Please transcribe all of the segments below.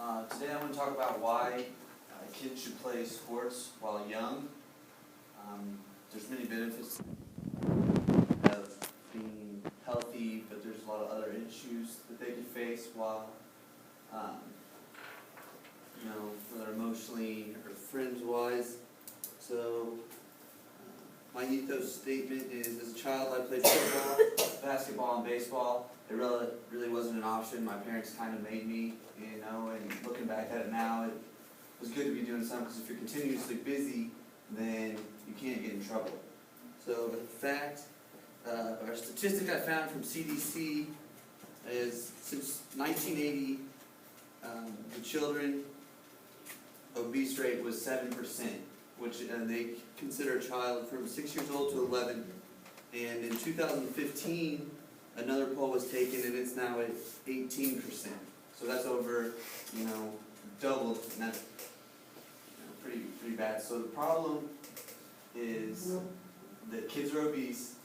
Today I'm going to talk about why kids should play sports while young. There's many benefits of being healthy, but there's a lot of other issues that they can face while, whether emotionally or friends-wise. So, my ethos statement is, as a child I played football, basketball, and baseball. It really wasn't an option. My parents kind of made me, and looking back at it now, it was good to be doing something, because if you're continuously busy, then you can't get in trouble. So the fact, our statistic I found from CDC is since 1980, the children obese rate was 7%, which they consider a child from 6 years old to 11. And in 2015, another poll was taken, and it's now at 18%. So that's over, doubled, and that's pretty bad. So the problem is that kids are obese,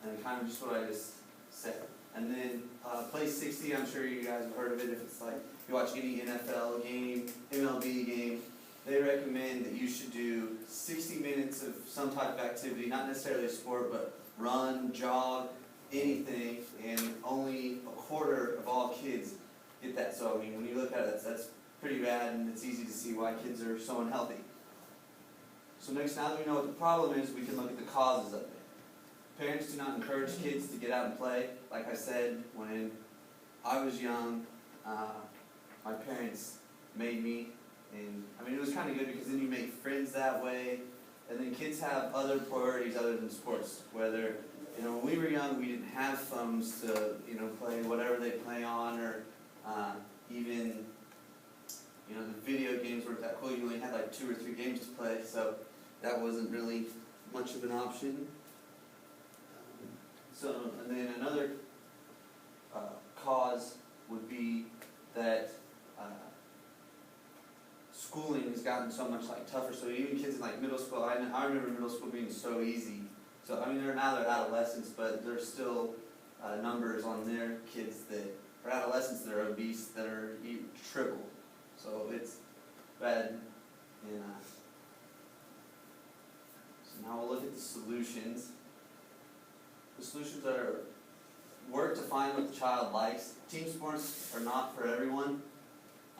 and kind of just what I just said. And then Place 60, I'm sure you guys have heard of it. If it's like you watch any NFL game, MLB game, they recommend that you should do 60 minutes of some type of activity, not necessarily a sport, but run, jog, anything, and only a quarter of all kids get that. So, when you look at it, that's pretty bad, and it's easy to see why kids are so unhealthy. So next, now that we know what the problem is, we can look at the causes of it. Parents do not encourage kids to get out and play. Like I said, when I was young, my parents made me, and it was kind of good because then you make friends that way, and then kids have other priorities other than sports. Whether, when we were young, we didn't have phones to, play whatever they play on, or even, the video games weren't that cool. You only had like 2 or 3 games to play, so that wasn't really much of an option. And then another cause would be that schooling has gotten so much tougher. So even kids in middle school, I remember middle school being so easy. So they're adolescents, but there's still numbers on their kids that are adolescents that are obese that are triple. So it's bad. And so now we'll look at the solutions. The solutions are work to find what the child likes. Team sports are not for everyone.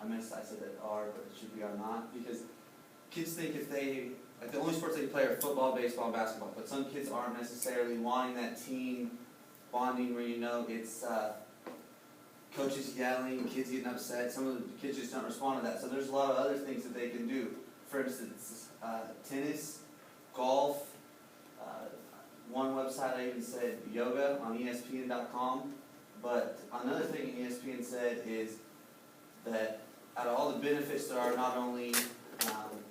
I said that are, but it should be are not, because kids think if they, the only sports they can play are football, baseball, and basketball, but some kids aren't necessarily wanting that team bonding where it's coaches yelling, kids getting upset. Some of the kids just don't respond to that. So there's a lot of other things that they can do. For instance, tennis, golf. One website I even said yoga on ESPN.com. But another thing ESPN said is that out of all the benefits there are, not only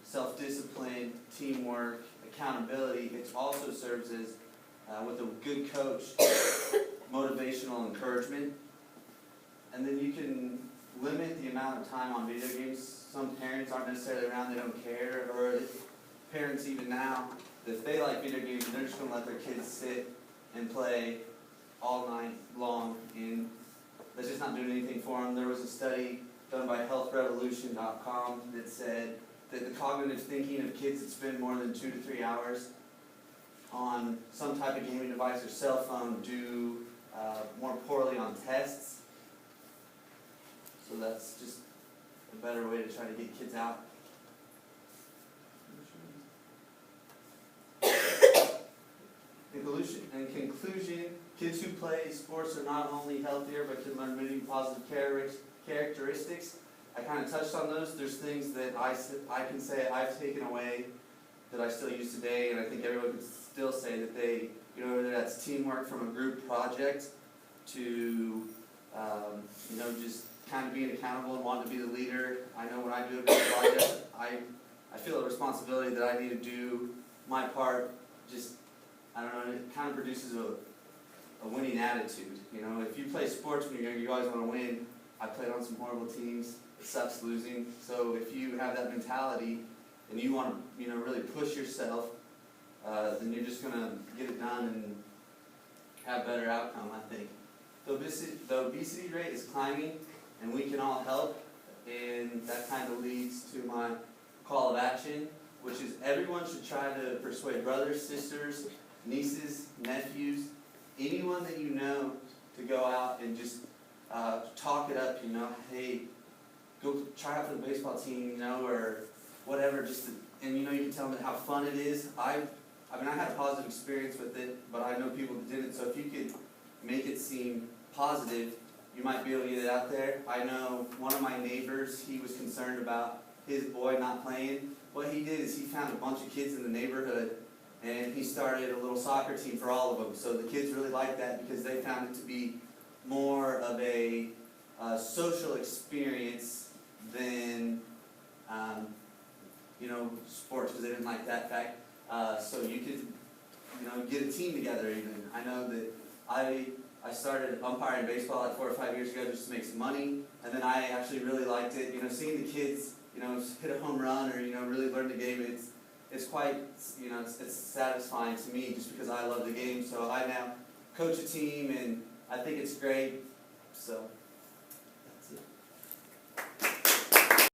self-discipline, teamwork, accountability, it also serves as, with a good coach, motivational encouragement. And then you can limit the amount of time on video games. Some parents aren't necessarily around, they don't care, or parents even now, if they like video games, they're just going to let their kids sit and play all night long, and that's just not doing anything for them. There was a study done by healthrevolution.com that said that the cognitive thinking of kids that spend more than 2 to 3 hours on some type of gaming device or cell phone do more poorly on tests. So that's just a better way to try to get kids out. In conclusion, kids who play sports are not only healthier, but can learn many positive characteristics. I kind of touched on those. There's things that I can say I've taken away that I still use today, and I think everyone can still say that they, whether that's teamwork from a group project to, just kind of being accountable and wanting to be the leader. I know when I do a group project, I feel a responsibility that I need to do my part. It kind of produces a winning attitude. If you play sports when you're young, you always want to win. I played on some horrible teams. It sucks losing. So if you have that mentality and you want to, really push yourself, then you're just going to get it done and have a better outcome, I think. The obesity rate is climbing, and we can all help, and that's of action, which is everyone should try to persuade brothers, sisters, nieces, nephews, anyone that you know to go out and just talk it up, hey, go try out for the baseball team, or whatever, and you can tell them how fun it is. I had a positive experience with it, but I know people that didn't, so if you could make it seem positive, you might be able to get it out there. I know one of my neighbors, he was concerned about his boy not playing. What he did is he found a bunch of kids in the neighborhood, and he started a little soccer team for all of them. So the kids really liked that because they found it to be more of a social experience than sports, because they didn't like that fact. So you could get a team together even. I know that I started umpiring baseball like 4 or 5 years ago just to make some money, and then I actually really liked it. Seeing the kids hit a home run or really learn the game, it's quite it's satisfying to me just because I love the game. So I now coach a team, and I think it's great. So.